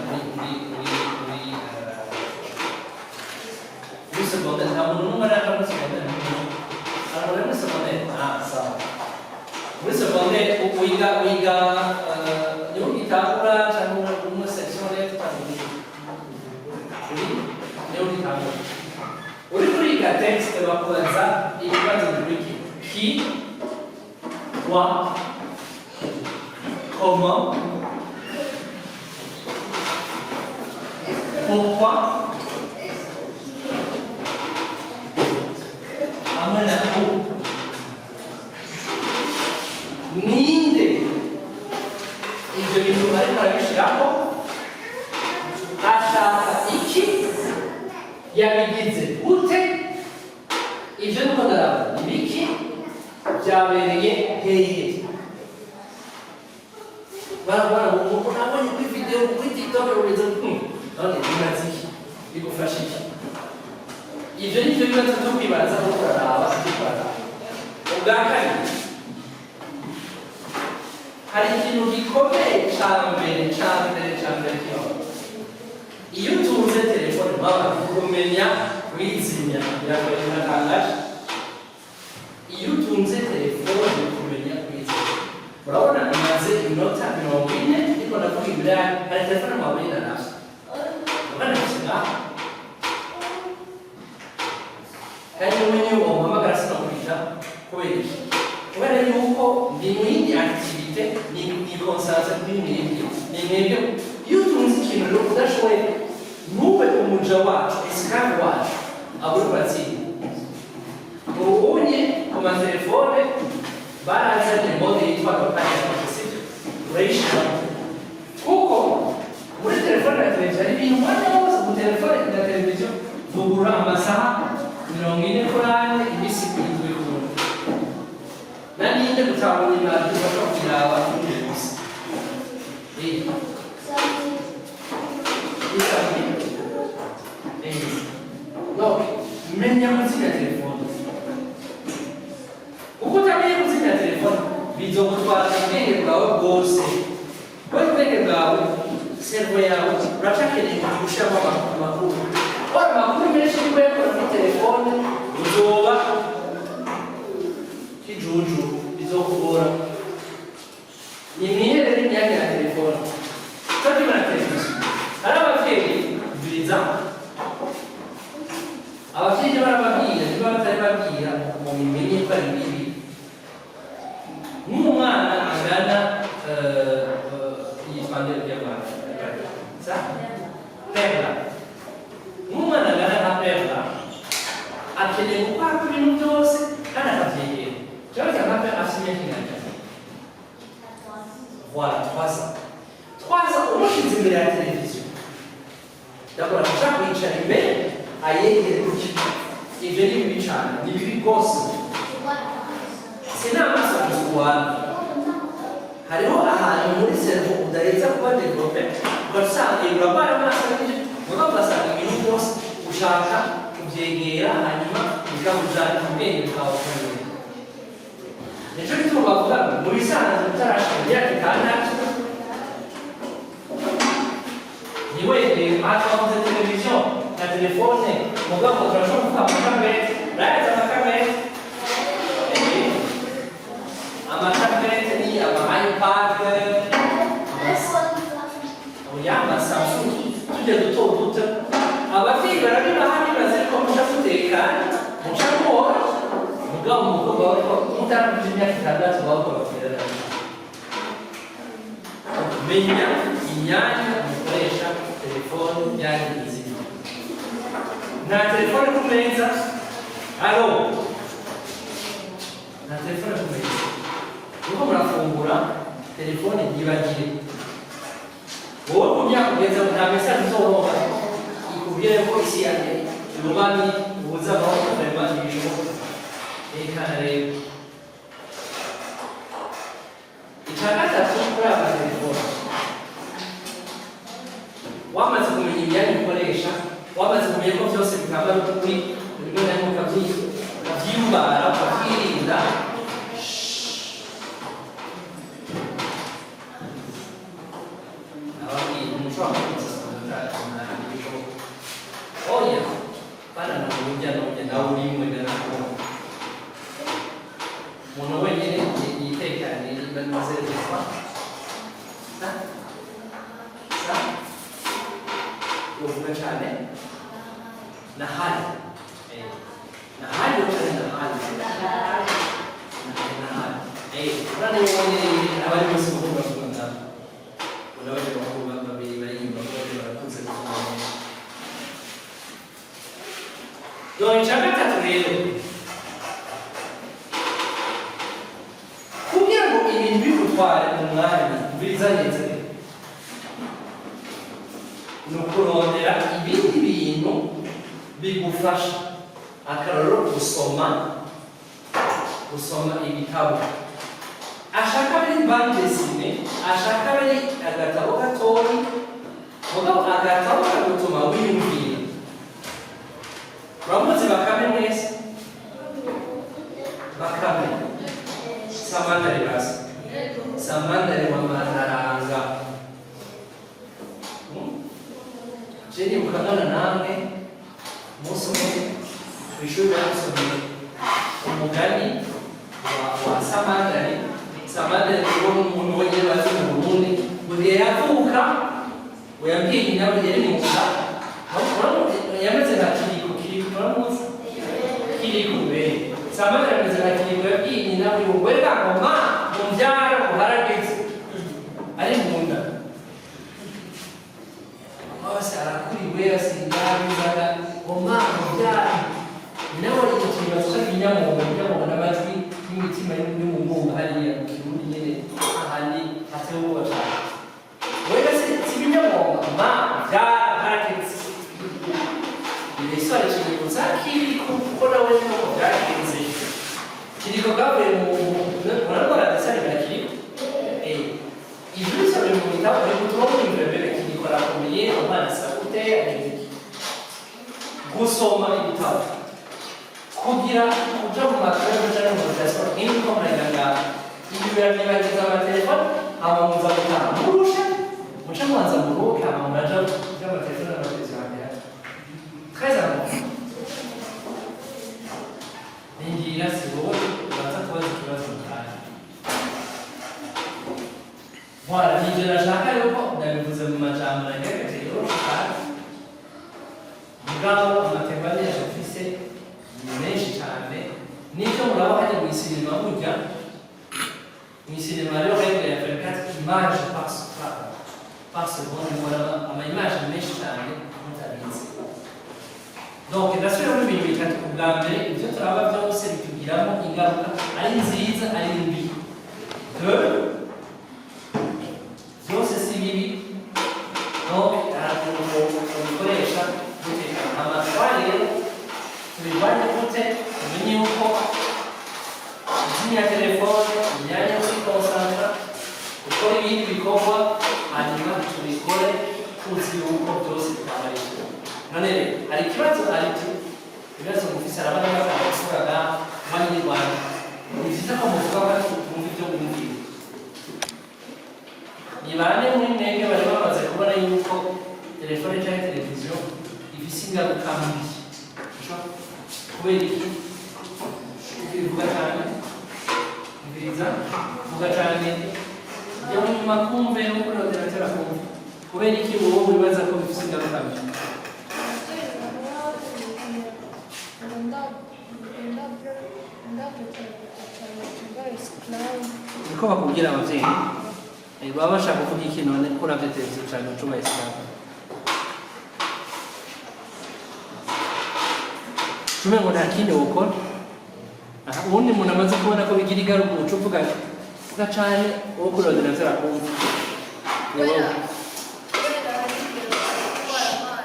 muri secondaire nta muntu n'umwe araka muri secondaire arabona muri secondaire sawa muri secondaire wiga niho gitangura cyangwa muri section left niho gitangura uri kuriga texte bakubaza ibibazo bibiri qui quoi comment pourquoi amana ko ninde ibyo bintu bari barabishiraho ashaka iki yabigize gute ibyo n'umugaragaro ibiki byabereye hehe barabona umuntu nabonye kuri video kuri TikTok uretse none bimaze iki bigufasha iki ibyo ni byo bibazo byo kwibaza aho uraraba ubwa kabiri hari ikintu gikomeye cyambere kibaho iyo utunze telefone mama kumenya wizimya biratangaje iyo utunze telefone kumenya wizimya urabona imaze iminota 40 ariko ndavuga ibira hari telefone mwabuye na nafsi urabona gusa kandi umenye uwo muhamagara sinakurira kubera iki kubera yuko ndi mu yindi activite ni konsantre kuri mwebwe ni mwebwe iyo utunze ikintu rero udashoboye ntube umuja wacu esclave wacu aburi kuratsinda ubunye ku matelefone barazanye mode yitwa location urayishira kuko muri telefone na televiziyo hari ibintu umwanya wose mu telefone na televiziyo vugurura amasaha 40 kurane imisi irindwi y'umuntu naninde gutabona imari bashobora kuyiraba undi munsi donc menya kuzimya telefone uko utamenye kuzimya telefone bizogutwara ubwenge bwawe bwose wowe ubwenge bwawe servo yawe uracakeneye gushiramo amakuru amakuru menshi niba yakora muri telefone uzoba kijuju bizokugora ni mwiherere imyanya ya telefone kandi na televiziyo hari ababyeyi biriza ababyeyi barababwira niba batari babwira mu bimenye ko ari bibi nk'umwana angana yitwande ry'abana sa perla nk'umwana angana nka perla akeneye gukora ibintu byose kandi akabyegera ikibazo cya perla afite imyaka ingana voilà 3 ans umushinze imbere ya televiziyo ndakora ashaka kwicara imbere ayegere kuki ibyo ni bibi cyane ni bibi rwose sinamaso gusuwana hariho ahantu muri servo udareza kuba develope ugasanga urabara amaso n'ibyo muga ugasanga ibintu byose ushaka kubyegera hanyuma bikabujana ubwenge bwawe ukamenya nicyo gituma bavuga mu bisanzwe utarashaka imyaka itandatu niwegere hafi wakoze televiziyo na telefone mugabo turashobora kuvuga amatablet urayaza amatablet amatablet ni ama-iPad ama-Samsung tujya duto duto ababyeyi barabibaha nibaze ko muca mutekana muca mwoga mugabo umukobwa wawe ko mutarakuje imyaka itandatu waba bakubwira menya imyanya mukoresha telefone imyanya izindi nta telefone ku meza alo nta telefone ku meza uko murafungura telefone ntibagire wowe ku myaka ugeze nta mesaje uzoronka ikubwire ko isi yanjye urubani buza amahoro kurema ibishoboka. Rekana rero icya gatatu kuri aba telefone, wamaze kumenya imyanya ukoresha, wamaze kumenya ko byose bikaba kuri rimwe na rimwe ukabyiyubara ukabyirinda. Oya, bana na burya nawe uri mu ngana ko umuntu wenyine yitekanye bamaze gupfa uvuga cyane na hali cyane na hali urane wenyine abari bose bakunda kugenda urabaje bakunda babiri bari barakunze kugenda. Doi icya gatatu rero, kugira ngo ibintu bigutware mu mwanya bizageze ni ukurondera ibindi bintu bigufasha. Akarorero gusoma ibitabo, ashaka biri bande desine, ashaka biri agatabo gatoyi, mugabo agatabo kagutuma wiyumvira. Ramuzi Bakame mwese? Bakame Samandari basi, Samandari wa Mandaranga. Jeni mukangana namwe umunsi umwe ku ishuri bamusomeye umugani wa Samandari. Samandari ni umuntu wenyine bazi mu Burundi, mu gihe yavuka uyabwiye inama yari mu nda yamaze nka kirikube Samandari ameze nka kirikube yabwiye inama y'ubwere ngoma mubyara uharageze ari mu nda bose arakuriwe asingabizaga ngoma mubyara nawe ari ikibazo cy'inyamungo n'amajwi n'imitima y'umugongo hariya mu Kirundi nyine ahandi hatewe cyane wewe si ma mubyara uharageze Iswali kiriko zakiriko kuko nawe nuko byagenze kiriko gavuye mu murabona desari bakiriko ibyo sabe mu bitabo ari gutuma imbere kiriko rakomeye umwana sakute gusoma ibitabo kugira kuja mu makuru cyane mu dasoro inko muranga ibyo byagize amatelefone aba muza gutamurusha muca mwanza muruka amaja y'amatelefone n'abatezi bande très important. Ningira si wowe uraza kubaza ikibazo cyane. Voilà, nibyo nashaka yuko ndabivuze mu majambo nagerageze yoroshe cyane. Mugabo amatemane yashafise ni menshi cyane. Nicyo muraba hajya mu isinema burya. Mu isinema rero règle ya 24 images par seconde, muraba ama image menshi cyane mutabizi. Donc ndasubira mu bintu bitatu bwa mbere ibyo turaba byose bitugiramo ingaruka ari nziza ari mbi. Byose si bibi, donc dukoresha gutekana amatwara rero tubirwanye gute tumenye yuko izimya telefone imyanya yo kwikonsantara gukora ibindi bikorwa hanyuma tubikore tuzi yuko byose bitabarizwa. None hari ikibazo ibibazo mufise arabana bakabasuraga mwanya Rwanda ni byiza ko muvuga ko twumva ibyo mwumvira. Ni bane muri mwebwe bari bamaze kubona yuko telefone cyangwa televiziyo ifise ingaruka mbi kubera iki bivuga cyane mviriza vuga cyane iyo nyuma kumve no kurondera telefone kubera iki wowe wibaza ko bifise ingaruka mbi. Niko bakubwira abavyeyi baba bashaka kuvuga iki none ko uravye televiziyo cyane ucuma isilamu cume ngo nta kindi wokora. Ubundi umuntu amaze kubona ko bigira ingaruka uca uvuga cane wo kurondera vyarakumva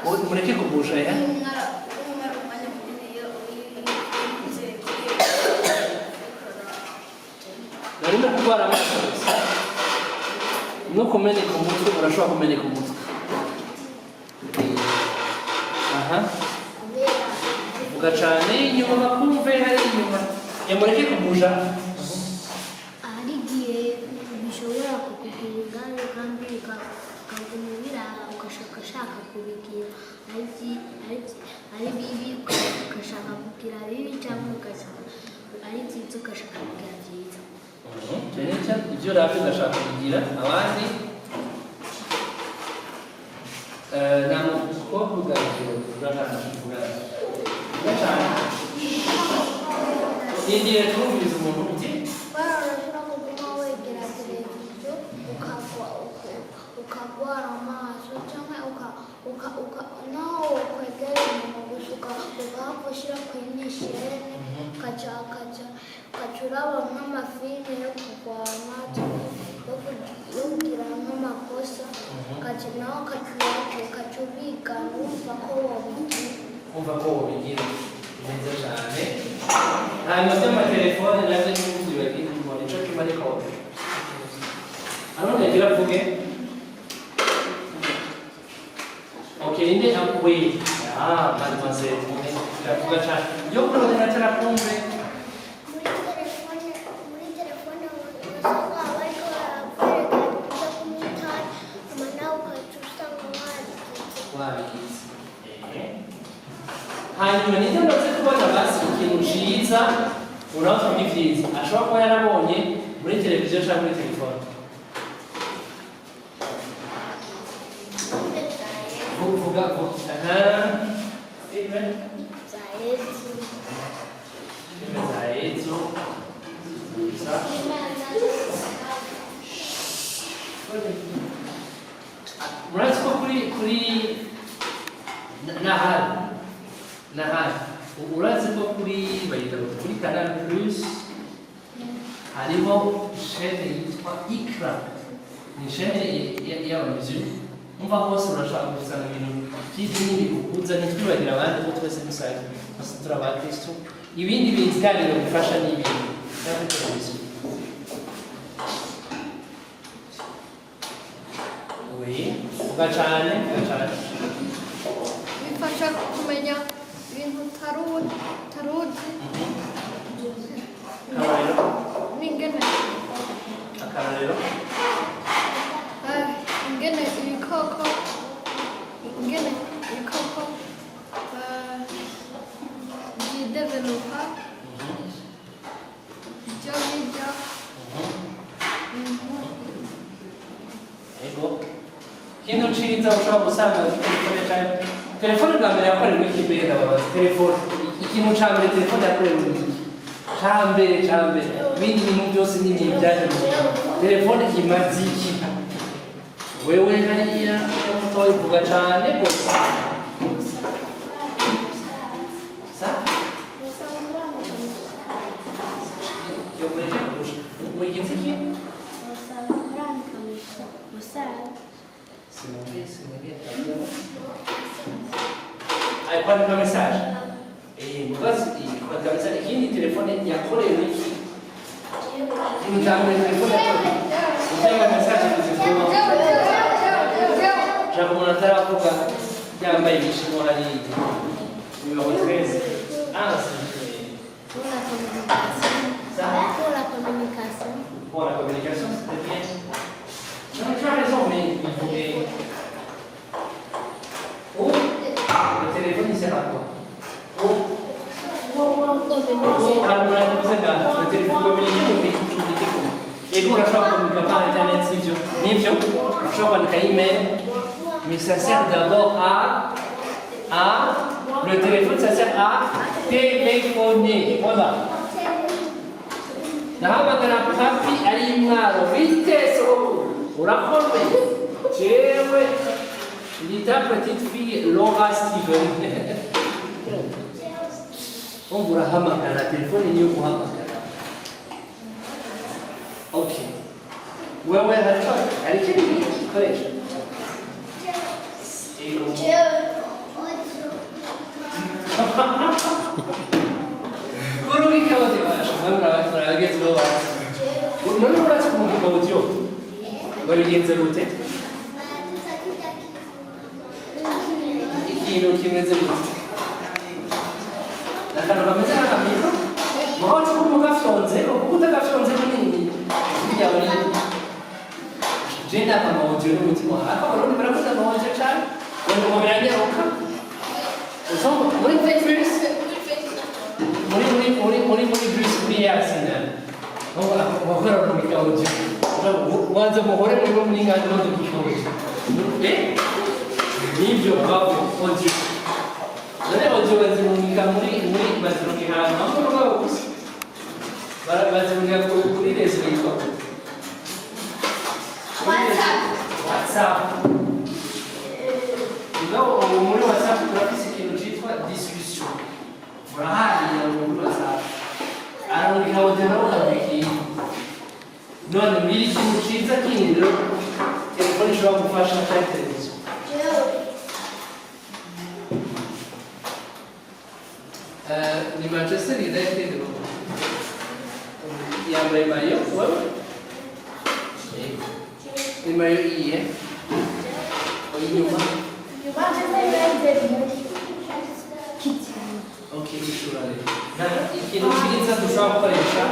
mureke kubusha ya narimo kurwara amaso no kumeneka umutwe urashobora kumeneka umutwe aha vuga cyane inyuma bakumve hari inyuma yamureke kubusha hari igihe bishobora kukugirira kandi ukagumira ugashaka kubigira ari bibi ugashaka kugira bibi cyangwa ugashaka ari byiza ugashaka kugira byiza ibyo rero ugashaka kugira abandi nta mukobwa ugaragara uvuga cyane igihe twumvise umuntu uti urashobora kuguma wegera televiziyo ukagwara amaso cyangwa naho ukwegera inyuma gusa ugahava ushyira ku yindi shene ukaca uraba nk'amafilime yo kurwana yo kugira nk'amakosa nawe ukaca ubigana wumva ko wabigira neza cyane hanyuma by'amatelefone nabyo n'ubundi bagira umuntu icyo kimwe ariko hano yagira avuge inde akwiriye maze ndavuga cyane iyo kurode na terakumve muri telefone usanga bariko barakwereka ibyo kumwitaho nyuma nawe ukaca usanga wabigize hanyuma nibyo ndaze kubona basi ikintu cyiza urabona ni byiza ashobora kuba yarabonye muri televiziyo cyangwa muri telefone vuga filime za Yesu murazi ko kuri nahari urazi ko kuri Canal Plus hariho chaîne yitwa Ikra ni chaîne y'abamuziki umva hose urashaka gusanga ibintu by'idini bigukuza ntitwibagira abandi ko twese turi abakristo ibindi biganiro bifasha n'ibintu cyangwa televiziyo vuga cyane bifasha kumenya ibintu utaruzi akarorero ingene ibikoko byidevelopa ibyo birya ikintu cyiza ushobora gusanga telefone bwa mbere yakorewe iki mbere ndababaza telefone ikintu cya mbere telefone yakorewe iki cya mbere ibindi bintu byose n'ibintu byaje telefone imaze iki wewe hariya mutoya uvuga cyane gusa Aí pode mandar mensagem. Quando mensagem aqui no telefone yakorewe iki telefone yakorewe utanga mensagem ku telefone jambo umuntu ataravuga yambaye ibishimo hariya imirongo 13 pour la communication pour la communication c'était bien tu as raison mais il faut le téléphone il sert à quoi le téléphone communiquer et nous urashobora communiquer par internet sivyo nivyo urashobora kwandika email mais ça sert d'abord à le téléphone ça sert à téléphoner voilà nahamagara papi ari mwaro vitesse urakomeye jewe ni ta petite fille Laura Steven on urahamagara telefone niyo guhamagara okay wewe hari ikindi gikoresho murabagezweho basi none muratse kumuvuga uburyo babigenze gute ikintu kimeze gute akantu kameze nk'akamiro muho cy'umuntu gafyonze kuko utagafyonze munini bijyamo nini jenda amawudio n'umutima ariko abarundi barakuze amawudio cyane ngo biranyaruka usanga muri Netflix muri bus kuri yasinda wakora mu mikawudio wanza muhore muri mwingana no dukikoje nibyo babo audio none audio bazirungika muri bazirungika ahantu babo gusa bazirungika kuri rezo yitwa WhatsApp muri WhatsApp turafise ikintu cyitwa discussion muraharira muri WhatsApp arungika audio nawe ukabwira none muri ikintu cyiza kindi rero telefone ishobora gufasha cyane televiziyo ni Manchester United yambaye mayo wewe ni mayo iye inyuma okay ishura rero ikintu cyiza dushobora gukoresha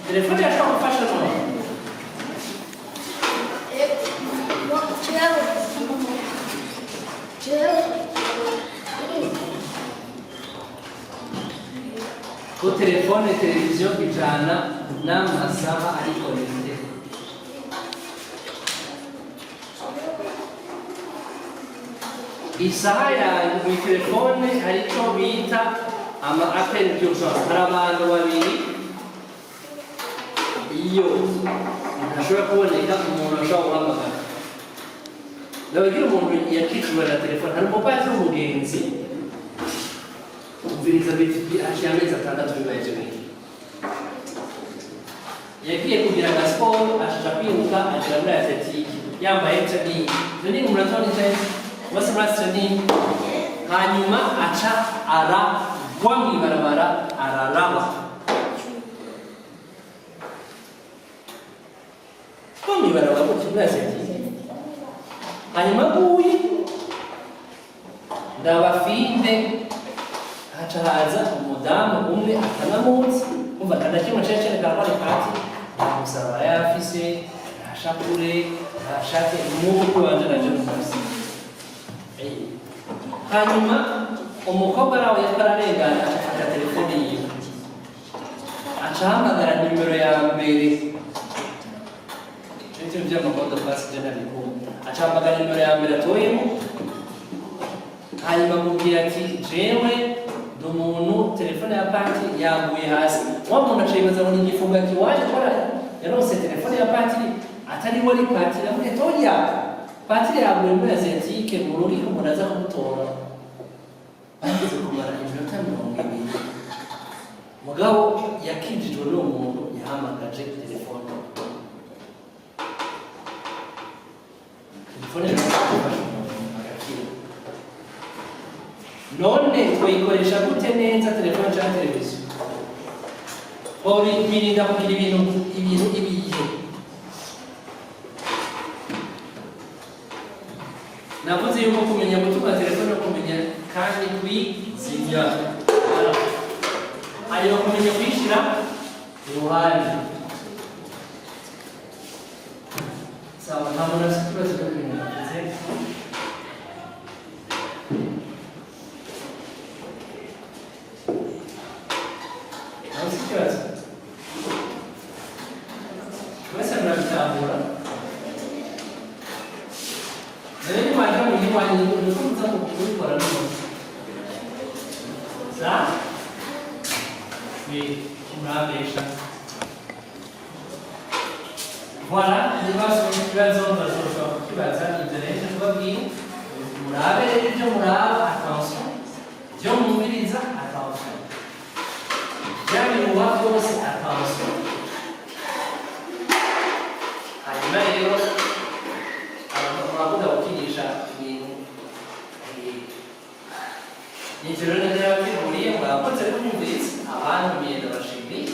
telefone yashobora gufasha none ko telefone televiziyo ijana n'amasaha ari connecte isaha yawe mu telefone aricyo bita ama appel d'urgence hari abantu babiri iyo ntashobora kuboneka umuntu ashobora guhamagara ndabagira umuntu yakicirwa na telefone hari umupazi w'umugenzi umviriza biti haciye amezi 6 bibaye ibyo bintu yagiye kugira aga siporo ashaka kwiruka agera muri atletike yambaye training none umuratoni cyane wose training hanyuma aca aragwa mw'ibarabara araraba barabara ko kimwese hanyuma buyi ndabafinde haca haza umudamu umwe akanamutse umva ndakimwe cece karabare kati musaba yafise ashakure ashake umuko wanje naje n'umusi hanyuma umukobwa rawe yakararengana afata telefone yiwe acahamagara nimero ya mbere ibyo amamodo basi generally ko acahamagara nimero ya mbere atoyemo hanyuma mubwira ati jewe umuntu telefone ya pati yaguye hasi wa muntu acibaza ngo igifunga kiwaje kora yarose telefone ya pati atari wari pati namwe toya pati yaguye muri asiatique mu ruri ko umuntu aza kumutora bageze kumara iminota 20 mugabo yakijijwe n'umuntu yahamagaje telefone none twayikoresha gute neza telefone cyangwa televiziyo ori mirinda kugira ibintu ibihe navuze yuko kumenya gutuma telefone no kumenya kandi kwizimya hanyuma kumenya kwishyira iruhande sawa nta muntu afite ikibazo cyo kumenya Voilà, il va sur une zone qui va être internet, je vois bien. Attention. Dieu mobilise, attention. Dieu attention. Ni rero nari nabateguriye mwakoze kunyumviriza abandi ndabashimiye